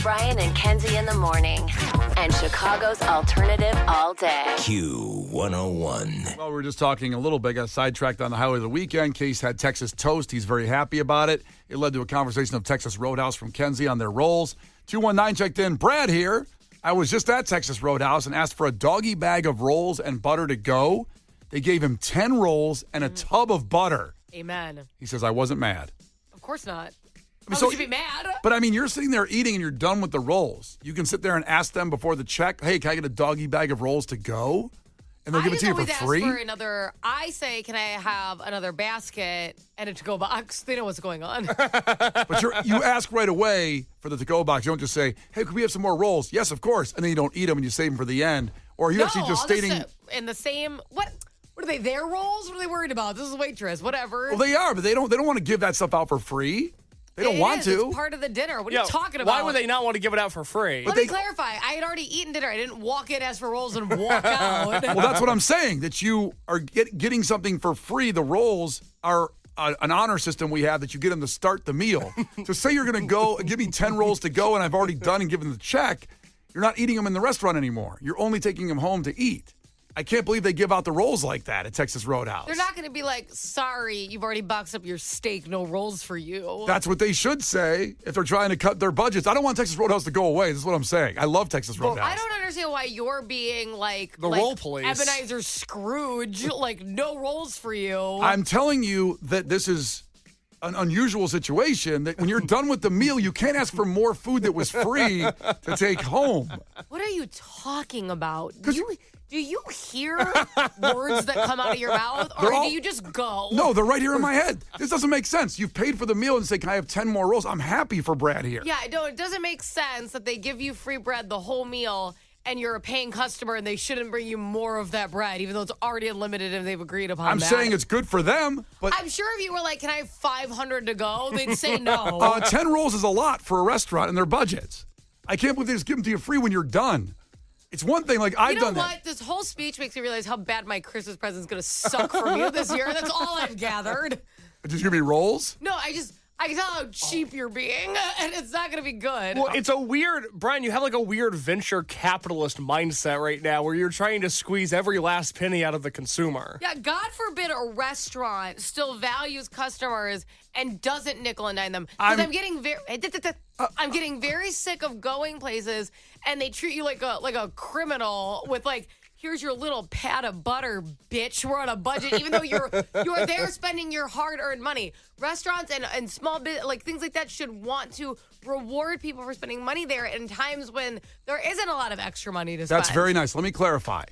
Brian and Kenzie in the morning. And Chicago's alternative all day. Q101. Well, we were just talking a little bit, got sidetracked on the highway of the weekend. Case had Texas toast. He's very happy about it. It led to a conversation of Texas Roadhouse from Kenzie on their rolls. 219 checked in. Brad here. I was just at Texas Roadhouse and asked for a doggy bag of rolls and butter to go. They gave him 10 rolls and a tub of butter. Amen. He says, I wasn't mad. Of course not. How would you be mad? But, I mean, you're sitting there eating and you're done with the rolls. You can sit there and ask them before the check, hey, can I get a doggy bag of rolls to go? And they'll give it to you for free? I say, can I have another basket and a to-go box? They know what's going on. But you ask right away for the to-go box. You don't just say, hey, could we have some more rolls? Yes, of course. And then you don't eat them and you save them for the end. Or are you actually just stating... in the same... What are they, their rolls? What are they worried about? This is a waitress, whatever. Well, they are, but they don't want to give that stuff out for free. They don't want to. It's part of the dinner. What are you talking about? Why would they not want to give it out for free? Let me clarify. I had already eaten dinner. I didn't walk in, ask for rolls, and walk out. Well, that's what I'm saying, that you are getting something for free. The rolls are an honor system we have that you get them to start the meal. So say you're going to go, give me 10 rolls to go, and I've already done and given the check. You're not eating them in the restaurant anymore. You're only taking them home to eat. I can't believe they give out the rolls like that at Texas Roadhouse. They're not going to be like, sorry, you've already boxed up your steak, no rolls for you. That's what they should say if they're trying to cut their budgets. I don't want Texas Roadhouse to go away. This is what I'm saying. I love Texas Roadhouse. I don't understand why you're being like the roll police. Ebenezer Scrooge, like no rolls for you. I'm telling you that this is an unusual situation, that when you're done with the meal, you can't ask for more food that was free to take home. What are you talking about? Do you hear words that come out of your mouth, or do you just go? No, they're right here in my head. This doesn't make sense. You've paid for the meal and say, can I have 10 more rolls? I'm happy for Brad here. Yeah, no, it doesn't make sense that they give you free bread the whole meal and you're a paying customer and they shouldn't bring you more of that bread, even though it's already unlimited and they've agreed upon I'm that. saying it's good for them, but... I'm sure if you were like, can I have 500 to go? They'd say no. 10 rolls is a lot for a restaurant and their budgets. I can't believe they just give them to you free when you're done. It's one thing, like, I've done that. You know what? This whole speech makes me realize how bad my Christmas present's going to suck for you this year. That's all I've gathered. Just give me rolls? No, I can tell how cheap you're being, and it's not going to be good. Well, it's a weird, Brian, you have like a weird venture capitalist mindset right now where you're trying to squeeze every last penny out of the consumer. Yeah, God forbid a restaurant still values customers and doesn't nickel and dime them. Because I'm getting very sick of going places and they treat you like a criminal with like, here's your little pat of butter, bitch. We're on a budget, even though you're there spending your hard-earned money. Restaurants and small bit like things like that should want to reward people for spending money there in times when there isn't a lot of extra money to spend. That's very nice. Let me clarify.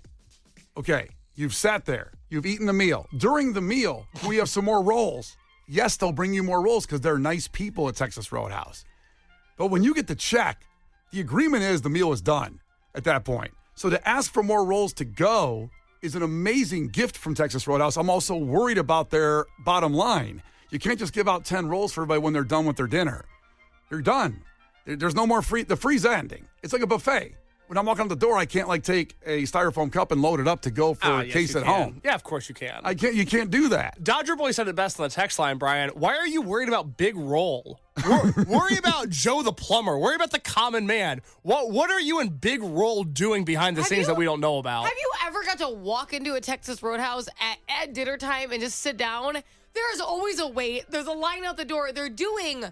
Okay, you've sat there. You've eaten the meal. During the meal, we have some more rolls. Yes, they'll bring you more rolls because they're nice people at Texas Roadhouse. But when you get the check, the agreement is the meal is done at that point. So to ask for more rolls to go is an amazing gift from Texas Roadhouse. I'm also worried about their bottom line. You can't just give out 10 rolls for everybody when they're done with their dinner. You're done. There's no more free. The free's ending. It's like a buffet. When I'm walking out the door, I can't like take a styrofoam cup and load it up to go for a case at home. Yeah, of course you can. You can't do that. Dodger Boy said it best on the text line, Brian. Why are you worried about Big Roll? Worry about Joe the plumber. Worry about the common man. What are you and Big Roll doing behind the scenes that we don't know about? Have you ever got to walk into a Texas Roadhouse at dinner time and just sit down? There's always a wait. There's a line out the door. They're doing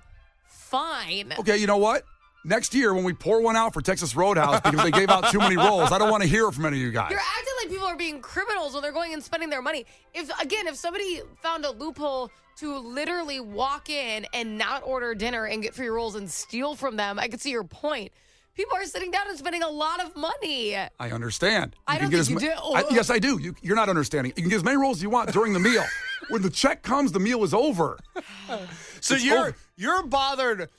fine. Okay, you know what? Next year, when we pour one out for Texas Roadhouse because they gave out too many rolls, I don't want to hear it from any of you guys. You're acting like people are being criminals when they're going and spending their money. If somebody found a loophole to literally walk in and not order dinner and get free rolls and steal from them, I could see your point. People are sitting down and spending a lot of money. I understand. I don't think you do. Yes, I do. You're not understanding. You can get as many rolls as you want during the meal. When the check comes, the meal is over. So you're bothered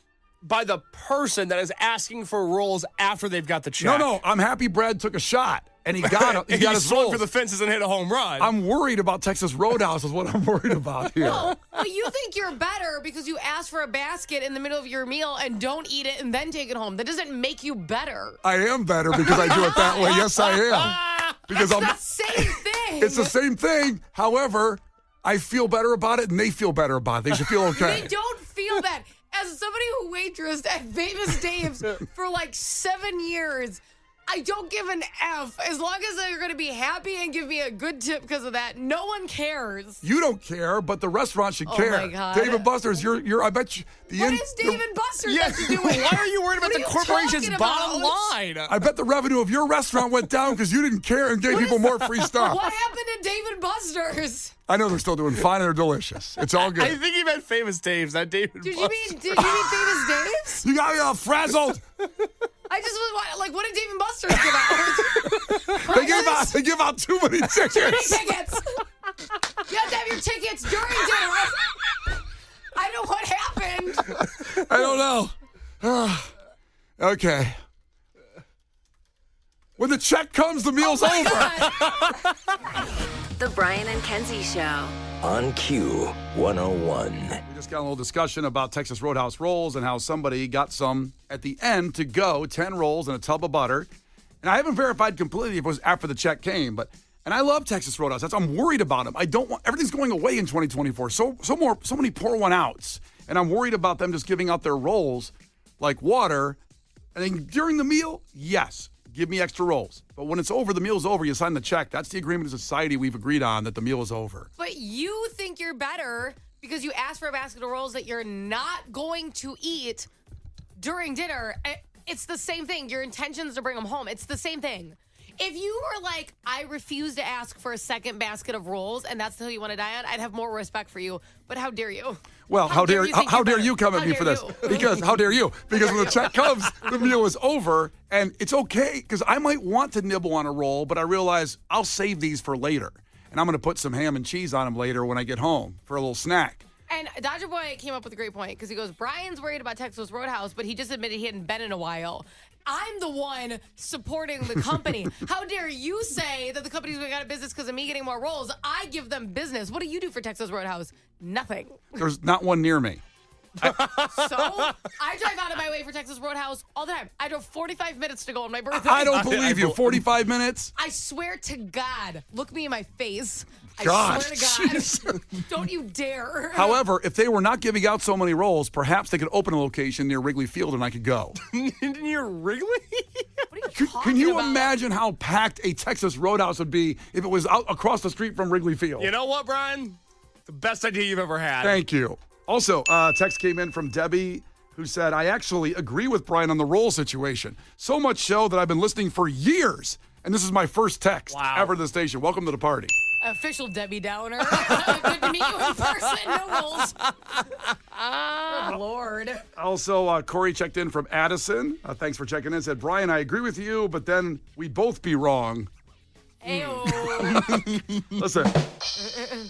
by the person that is asking for rolls after they've got the check. No, I'm happy Brad took a shot and he got he got his swung rolls for the fences and hit a home run. I'm worried about Texas Roadhouse is what I'm worried about here. Well, you think you're better because you ask for a basket in the middle of your meal and don't eat it and then take it home. That doesn't make you better. I am better because I do it that way. Yes, I am. Because it's the same thing. It's the same thing. However, I feel better about it and they feel better about it. They should feel okay. They don't feel bad. as somebody who waitressed at Famous Dave's for like 7 years, I don't give an F. As long as they're going to be happy and give me a good tip because of that, no one cares. You don't care, but the restaurant should care. Oh, my God. Dave & Buster's, I bet you... What is Dave & Buster's got to do with it? Why are you worried about the corporation's bottom line? I bet the revenue of your restaurant went down because you didn't care and gave people more free stuff. What happened to Dave & Buster's? I know they're still doing fine and they're delicious. It's all good. I think he meant Famous Dave's, not David Did Buster's. you mean Famous Dave's? You got me all frazzled. I just was like, what did Dave & Buster's give out? They give out too many tickets. Too many tickets. You have to have your tickets during dinner. I know what happened. I don't know. Okay. When the check comes, the meal's over. The Brian and Kenzie Show. On Q101. We just got a little discussion about Texas Roadhouse rolls and how somebody got some at the end to go, 10 rolls and a tub of butter. And I haven't verified completely if it was after the check came, and I love Texas Roadhouse. I'm worried about them. I don't want everything's going away in 2024. So many pour one outs, and I'm worried about them just giving out their rolls like water. And then during the meal, yes, give me extra rolls. But when it's over, the meal's over. You sign the check. That's the agreement of society we've agreed on, that the meal is over. But you think you're better because you asked for a basket of rolls that you're not going to eat during dinner. It's the same thing. Your intention is to bring them home. It's the same thing. If you were like, I refuse to ask for a second basket of rolls, and that's the hill you want to die on, I'd have more respect for you. But how dare you? Well, how dare you come at me for this? Because how dare you? Because when the check comes, the meal is over, and it's okay because I might want to nibble on a roll, but I realize I'll save these for later, and I'm going to put some ham and cheese on them later when I get home for a little snack. And Dodger Boy came up with a great point because he goes, Brian's worried about Texas Roadhouse, but he just admitted he hadn't been in a while. I'm the one supporting the company. How dare you say that the company's going out of business because of me getting more rolls? I give them business. What do you do for Texas Roadhouse? Nothing. There's not one near me. So I drive out of my way for Texas Roadhouse all the time. I drove 45 minutes to go on my birthday. I don't believe you. 45 minutes? I swear to God. Look me in my face. Gosh, I swear to God. Don't you dare. However, if they were not giving out so many rolls, perhaps they could open a location near Wrigley Field and I could go. Near Wrigley? What are you talking Can you about? imagine how packed a Texas Roadhouse would be if it was out across the street from Wrigley Field? You know what, Brian? The best idea you've ever had. Thank you. Also, text came in from Debbie, who said, I actually agree with Brian on the roll situation. So much so that I've been listening for years. And this is my first text ever to the station. Welcome to the party. Official Debbie Downer. Good to meet you in person. No rolls. Oh, Lord. Also, Corey checked in from Addison. Thanks for checking in. Said, Brian, I agree with you, but then we'd both be wrong. Ayo. Listen,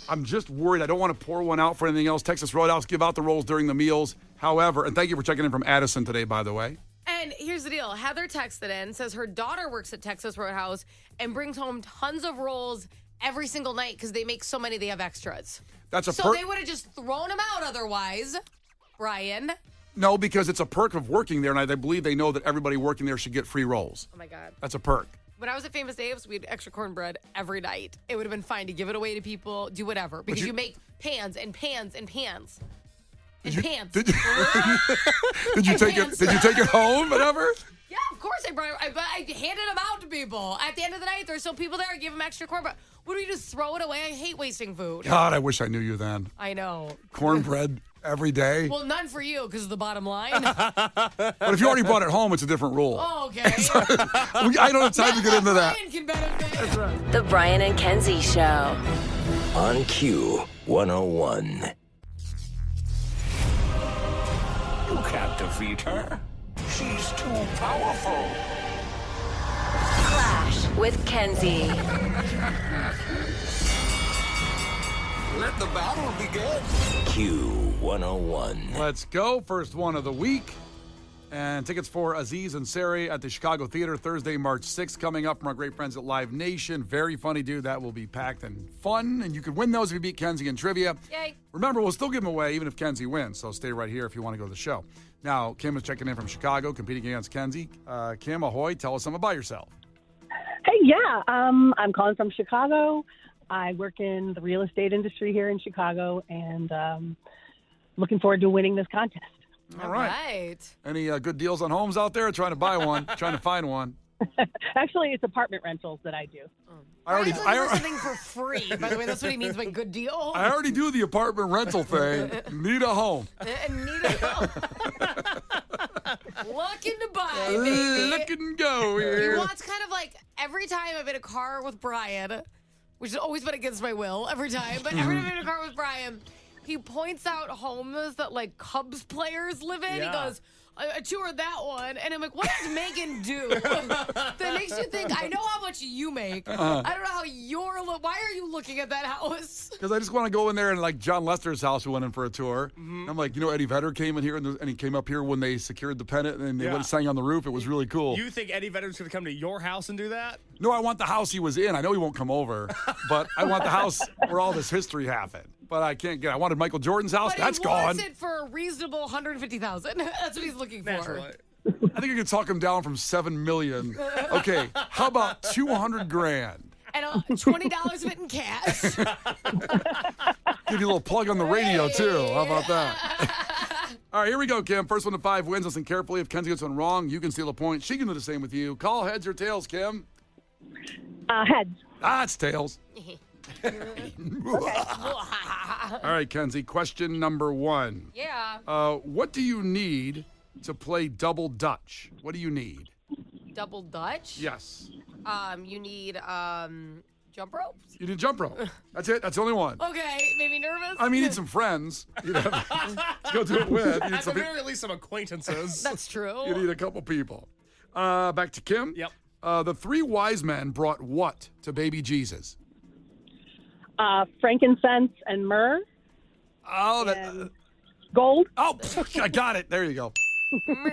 I'm just worried. I don't want to pour one out for anything else. Texas Roadhouse, give out the rolls during the meals. However, and thank you for checking in from Addison today, by the way. And here's the deal. Heather texted in, says her daughter works at Texas Roadhouse and brings home tons of rolls every single night because they make so many they have extras. That's a So they would have just thrown them out otherwise, Brian. No, because it's a perk of working there, and I believe they know that everybody working there should get free rolls. Oh, my God. That's a perk. When I was at Famous Dave's, we had extra cornbread every night. It would have been fine to give it away to people, do whatever, because you make pans and pans and pans. And pans. Did you take it? Did you take it home? Whatever. Yeah, of course I brought it. I handed them out to people. At the end of the night, there's still people there. I give them extra cornbread. What do we just throw it away? I hate wasting food. God, I wish I knew you then. I know. Cornbread every day. Well, none for you because of the bottom line. But if you already brought it home, it's a different rule. Oh, okay. I don't have time to get into that. Brian can benefit. That's right. The Brian and Kenzie Show. On Q101. You can't defeat her. She's too powerful. Klash with Kenzie. Let the battle begin. Q101. Let's go. First one of the week. And tickets for Aziz Ansari at the Chicago Theater Thursday, March 6th, coming up from our great friends at Live Nation. Very funny, dude. That will be packed and fun. And you could win those if you beat Kenzie in trivia. Yay. Remember, we'll still give them away even if Kenzie wins. So stay right here if you want to go to the show. Now, Kim is checking in from Chicago, competing against Kenzie. Kim, ahoy. Tell us something about yourself. Hey, yeah. I'm calling from Chicago. I work in the real estate industry here in Chicago, and looking forward to winning this contest. All right. Any good deals on homes out there? Trying to buy one, trying to find one. Actually, it's apartment rentals that I do. I already something for free. By the way, that's what he means by good deal. I already do the apartment rental thing. Need a home. Need a home. Looking to buy, baby. Look and go here. He wants kind of like every time I'm in a car with Brian, which has always been against my will every time, but every time I'm in a car with Brian, he points out homes that like Cubs players live in. Yeah. He goes, I toured that one. And I'm like, what does Megan do that makes you think, I know how much you make. I don't know how why are you looking at that house? Because I just want to go in there and like John Lester's house, we went in for a tour. I'm like, Eddie Vedder came in here and he came up here when they secured the pennant and they went and sang on the roof. It was really cool. You think Eddie Vedder's going to come to your house and do that? No, I want the house he was in. I know he won't come over, but I want the house where all this history happened. But I can't get. I wanted Michael Jordan's house. But That's he gone. wants it for a reasonable $150,000. That's what he's looking for. Naturally. I think you could talk him down from $7 million. Okay, how about $200,000? And $20 of it in cash. Give you a little plug on the radio too. How about that? All right, here we go, Kim. First one to 5 wins. Listen carefully. If Kenzie gets one wrong, you can steal a point. She can do the same with you. Call heads or tails, Kim. Heads. It's tails. All right, Kenzie. Question number 1. Yeah. What do you need to play double Dutch? What do you need? Double Dutch? Yes. You need jump ropes? You need jump rope. That's it. That's the only one. Okay, maybe nervous? I mean, you need some friends. To go do it with. You need At the very least, some acquaintances. That's true. You need a couple people. Back to Kim. Yep. The 3 wise men brought what to baby Jesus? Frankincense and myrrh. Oh, And gold. Oh, I got it. There you go.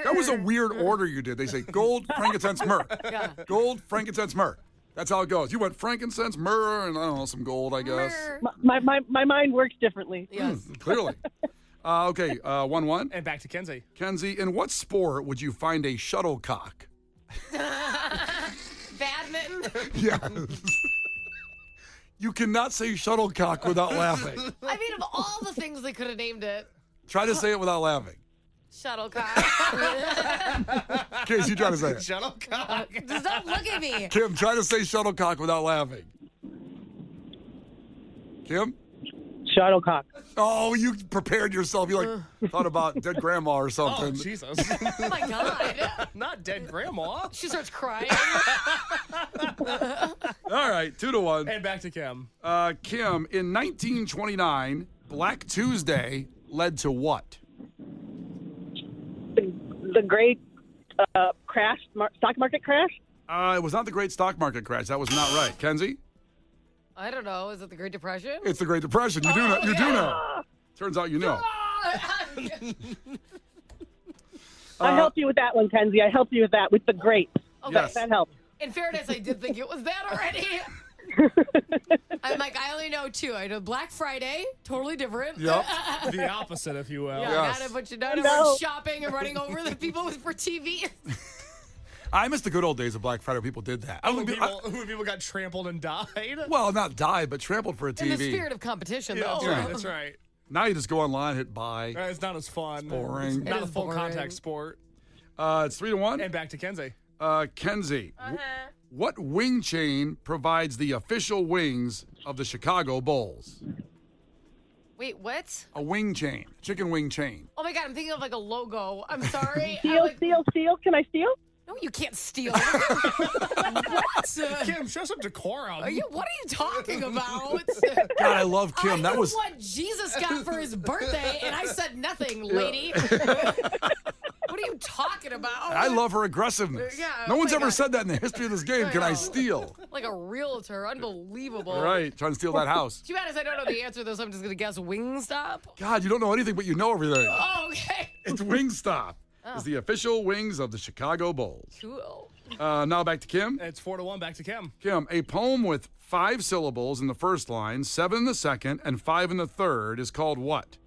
That was a weird order you did. They say gold, frankincense, myrrh. Yeah. Gold, frankincense, myrrh. That's how it goes. You went frankincense, myrrh, and I don't know, some gold, I guess. My mind works differently. Yes. Clearly. Okay, 1-1. And back to Kenzie. Kenzie, in what sport would you find a shuttlecock? Badminton? Yes. You cannot say shuttlecock without laughing. I mean, of all the things they could have named it, Try to say it without laughing. shuttlecock. Casey, you try to say it. Shuttlecock. Just don't look at me. Kim, try to say shuttlecock without laughing. Kim? Shuttlecock. Oh, you prepared yourself. You thought about dead grandma or something. Oh, Jesus. Oh, my God. Not dead grandma. She starts crying. All right, 2-1. And back to Kim. Kim, in 1929, Black Tuesday led to what? The great stock market crash. It was not the Great Stock Market crash. That was not right. Kenzie? I don't know. Is it the Great Depression? It's the Great Depression. You do know. You do know. Turns out you know. I helped you with that one, Kenzie. I helped you with that, with the grapes. Okay. Yes. That helped. In fairness, I did think it was that already. I'm like, I only know 2. I know Black Friday, totally different. Yep. The opposite, if you will. Yeah, Yes. not a bunch of shopping and running over the people for TV. I miss the good old days of Black Friday. People did that. When people got trampled and died. Well, not died, but trampled for a TV. In the spirit of competition, Yeah, though. that's right. That's right. Now you just go online, hit buy. It's not as fun. boring. It's not It a is full boring. contact sport. It's 3-1. And back to Kenzie. Kenzie, what wing chain provides the official wings of the Chicago Bulls? Wait, what? A wing chain, chicken wing chain. Oh my God, I'm thinking of like a logo. I'm sorry. Steal. Can I steal? No, you can't steal. What? Kim, show some decorum. What are you talking about? God, I love Kim. I That knew was what Jesus got for his birthday, and I said nothing, lady. What are you talking about? I love her aggressiveness. Yeah, no oh one's my ever God. said that in the history of this game. I Can I know. steal? Like a realtor. Unbelievable. Right, trying to steal that house. Too bad as I don't know the answer, though, so I'm just going to guess Wingstop. God, you don't know anything, but you know everything. Oh, okay. It's Wingstop. It's the official wings of the Chicago Bulls. Cool. Now back to Kim. It's 4-1. Back to Kim. Kim, a poem with 5 syllables in the first line, 7 in the second, and 5 in the third is called what?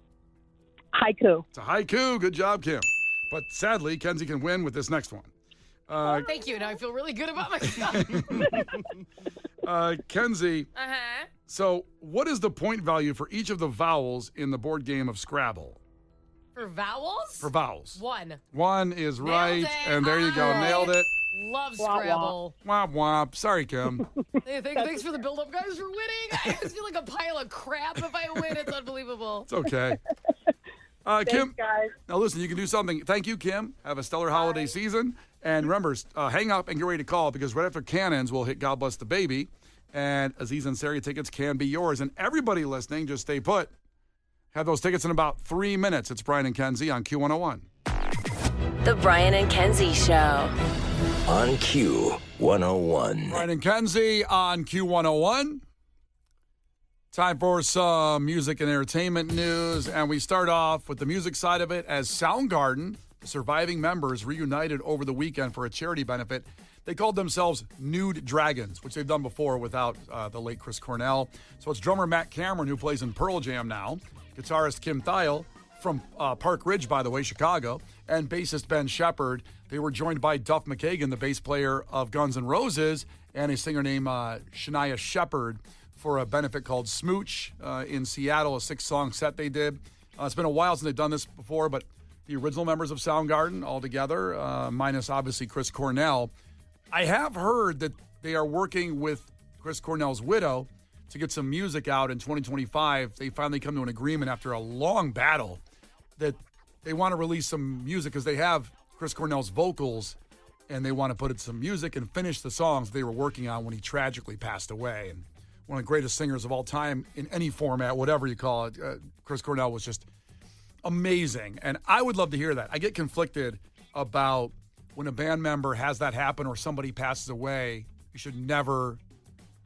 Haiku. It's a haiku. Good job, Kim. But sadly, Kenzie can win with this next one. Thank you. Now I feel really good about myself. Kenzie, Uh-huh. so what is the point value for each of the vowels in the board game of Scrabble? For For vowels? For vowels. One. One is Nailed right, it. and there you go. All right. Nailed it. Love Wah, wah. Scrabble. Womp womp. Sorry, Kim. Hey, thanks for the build-up, guys, for winning. I just feel like a pile of crap if I win. It's unbelievable. It's okay. Thanks, Kim, guys. now listen, you can do something. Thank you, Kim. Have a stellar holiday season. And remember, hang up and get ready to call because right after Cannons, we'll hit God Bless the Baby. And Aziz Ansari tickets can be yours. And everybody listening, just stay put. Have those tickets in about 3 minutes. It's Brian and Kenzie on Q101. The Brian and Kenzie Show. On Q101. Brian and Kenzie on Q101. Time for some music and entertainment news. And we start off with the music side of it as Soundgarden, the surviving members, reunited over the weekend for a charity benefit. They called themselves Nude Dragons, which they've done before without the late Chris Cornell. So it's drummer Matt Cameron, who plays in Pearl Jam now, guitarist Kim Thayil from Park Ridge, by the way, Chicago, and bassist Ben Shepherd. They were joined by Duff McKagan, the bass player of Guns N' Roses, and a singer named Shania Shepherd for a benefit called Smooch in Seattle, a 6-song set they did. It's been a while since they've done this before, but the original members of Soundgarden all together, minus obviously Chris Cornell. I have heard that they are working with Chris Cornell's widow to get some music out in 2025. They finally come to an agreement after a long battle that they want to release some music because they have Chris Cornell's vocals and they want to put in some music and finish the songs they were working on when he tragically passed away. And one of the greatest singers of all time in any format, whatever you call it, Chris Cornell was just amazing. And I would love to hear that. I get conflicted about when a band member has that happen or somebody passes away. You should never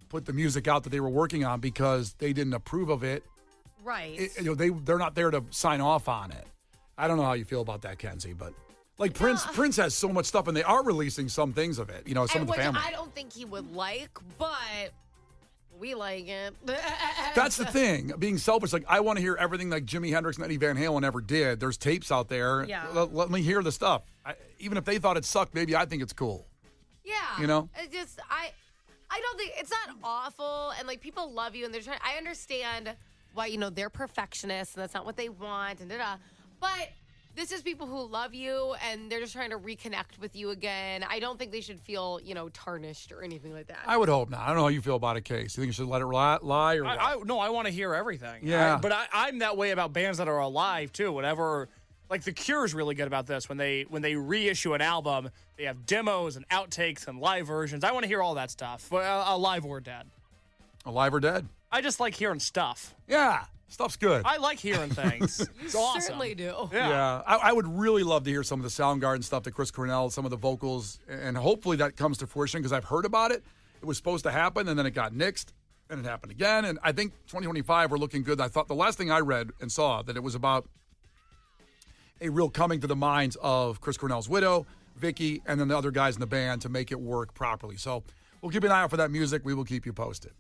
put the music out that they were working on because they didn't approve of it. Right. They're not there to sign off on it. I don't know how you feel about that, Kenzie, but like Prince has so much stuff and they are releasing some things of it, some of the family. I don't think he would like, but we like it. That's the thing, being selfish. Like, I want to hear everything like Jimi Hendrix and Eddie Van Halen ever did. There's tapes out there. Yeah. Let me hear the stuff. Even if they thought it sucked, maybe I think it's cool. Yeah. It's just, I don't think, it's not awful. And like, people love you and they're trying, I understand why, they're perfectionists and that's not what they want and da-da. But this is people who love you and they're just trying to reconnect with you again. I don't think they should feel, tarnished or anything like that. I would hope not. I don't know how you feel about it, Case. You think you should let it lie or what? No, I want to hear everything. Yeah. But I'm that way about bands that are alive, too. Whenever, like, The Cure's really good about this. When they reissue an album, they have demos and outtakes and live versions. I want to hear all that stuff, alive or dead. Alive or dead? I just like hearing stuff. Yeah. Stuff's good. I like hearing things. It's awesome. Certainly do. Yeah. I would really love to hear some of the Soundgarden stuff that Chris Cornell, some of the vocals, and hopefully that comes to fruition because I've heard about it. It was supposed to happen, and then it got nixed, and it happened again. And I think 2025 we're looking good. I thought the last thing I read and saw that it was about a real coming to the minds of Chris Cornell's widow, Vicky, and then the other guys in the band to make it work properly. So we'll keep an eye out for that music. We will keep you posted.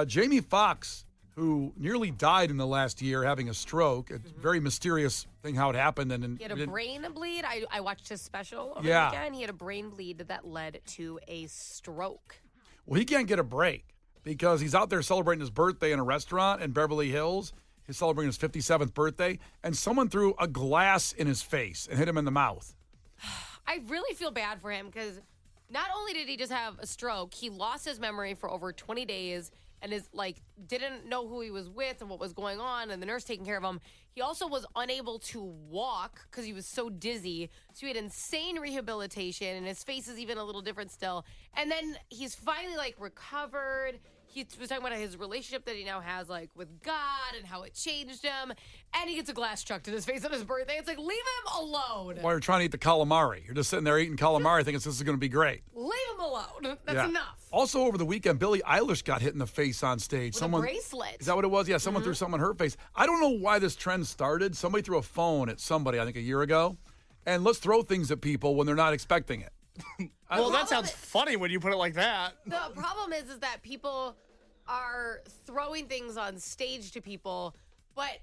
Jamie Foxx, who nearly died in the last year having a stroke. It's a very mysterious thing how it happened. And he had a brain bleed. I watched his special over the weekend. He had a brain bleed that led to a stroke. Well, he can't get a break because he's out there celebrating his birthday in a restaurant in Beverly Hills. He's celebrating his 57th birthday, and someone threw a glass in his face and hit him in the mouth. I really feel bad for him because not only did he just have a stroke, he lost his memory for over 20 days and didn't know who he was with and what was going on, and the nurse taking care of him. He also was unable to walk because he was so dizzy. So he had insane rehabilitation, and his face is even a little different still. And then he's finally recovered. He was talking about his relationship that he now has with God and how it changed him. And he gets a glass chucked in his face on his birthday. It's like, leave him alone. While you're trying to eat the calamari. You're just sitting there eating calamari thinking this is going to be great. Leave him alone. That's enough. Also over the weekend, Billie Eilish got hit in the face on stage. With a bracelet. Is that what it was? Yeah, someone threw something in her face. I don't know why this trend started. Somebody threw a phone at somebody, I think, a year ago. And let's throw things at people when they're not expecting it. Well, that sounds funny when you put it like that. The problem is that people are throwing things on stage to people, but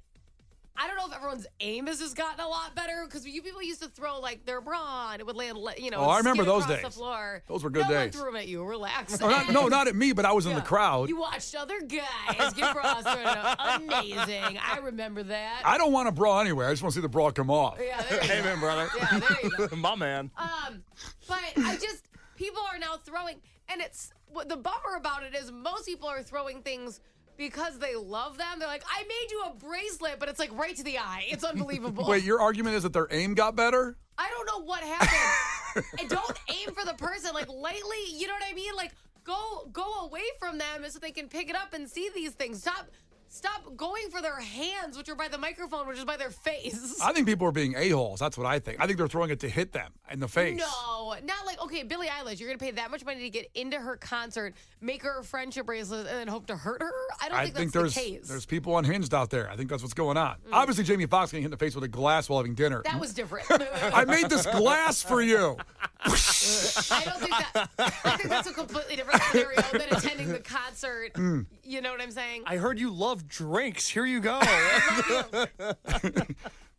I don't know if everyone's aim has just gotten a lot better because you people used to throw like their bra and it would land, I remember those across days. the floor. Those were good no days. one threw them at you. Relax. Not at me, but I was in the crowd. You watched other guys get bras thrown out. Amazing. I remember that. I don't want a bra anyway. I just want to see the bra come off. Yeah, there you go. Amen, brother. Yeah, there you go. My man. But people are now throwing, and it's what the bummer about it is most people are throwing things because they love them. They're like, I made you a bracelet, but it's like right to the eye. It's unbelievable. Wait, your argument is that their aim got better? I don't know what happened. And don't aim for the person. Like lately, you know what I mean? Like go away from them so they can pick it up and see these things. Stop going for their hands, which are by the microphone, which is by their face. I think people are being a-holes. That's what I think. I think they're throwing it to hit them in the face. No, not like, okay, Billie Eilish, you're going to pay that much money to get into her concert, make her a friendship bracelet, and then hope to hurt her? I don't think that's the case. There's people unhinged out there. I think that's what's going on. Obviously, Jamie Foxx getting hit in the face with a glass while having dinner. That was different. I made this glass for you. I think that's a completely different scenario than attending the concert. You know what I'm saying? I heard you love drinks. Here you go.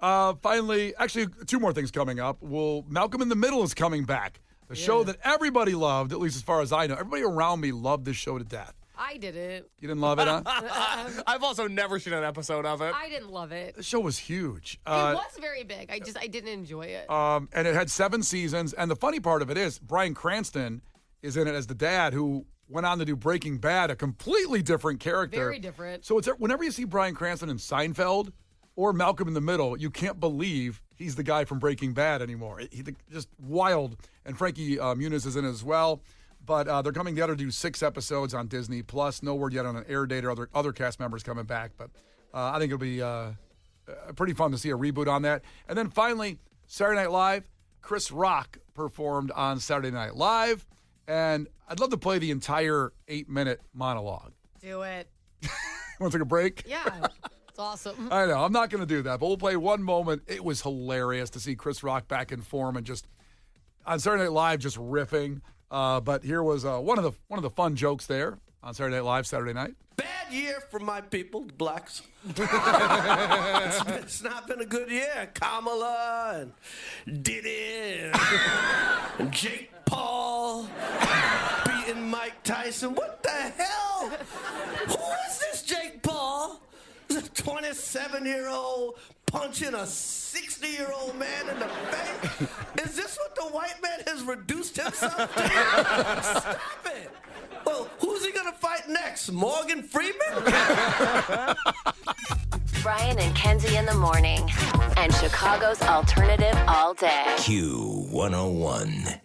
Finally, actually, two more things coming up. Malcolm in the Middle is coming back. The show that everybody loved, at least as far as I know. Everybody around me loved this show to death. I didn't. You didn't love it, huh? I've also never seen an episode of it. I didn't love it. The show was huge. It was very big. I didn't enjoy it. And it had 7 seasons. And the funny part of it is Bryan Cranston is in it as the dad who went on to do Breaking Bad, a completely different character. Very different. So whenever you see Bryan Cranston in Seinfeld or Malcolm in the Middle, you can't believe he's the guy from Breaking Bad anymore. He just wild. And Frankie Muniz is in it as well. But they're coming together to do 6 episodes on Disney+. No word yet on an air date or other cast members coming back. But I think it'll be pretty fun to see a reboot on that. And then finally, Saturday Night Live. Chris Rock performed on Saturday Night Live. And I'd love to play the entire 8-minute monologue. Do it. Want to take a break? Yeah. It's awesome. I know. I'm not going to do that. But we'll play one moment. It was hilarious to see Chris Rock back in form and just on Saturday Night Live just riffing. But here was one of the fun jokes there on Saturday Night Live Saturday night. Bad year for my people, the blacks. It's not been a good year. Kamala and Diddy and Jake Paul beating Mike Tyson. What the hell? Who is this Jake Paul? He's a 27-year-old punching a 60-year-old man in the face? Is this what the white man has reduced himself to? Stop it. Well, who's he going to fight next? Morgan Freeman? Brian and Kenzie in the morning. And Chicago's alternative all day. Q101.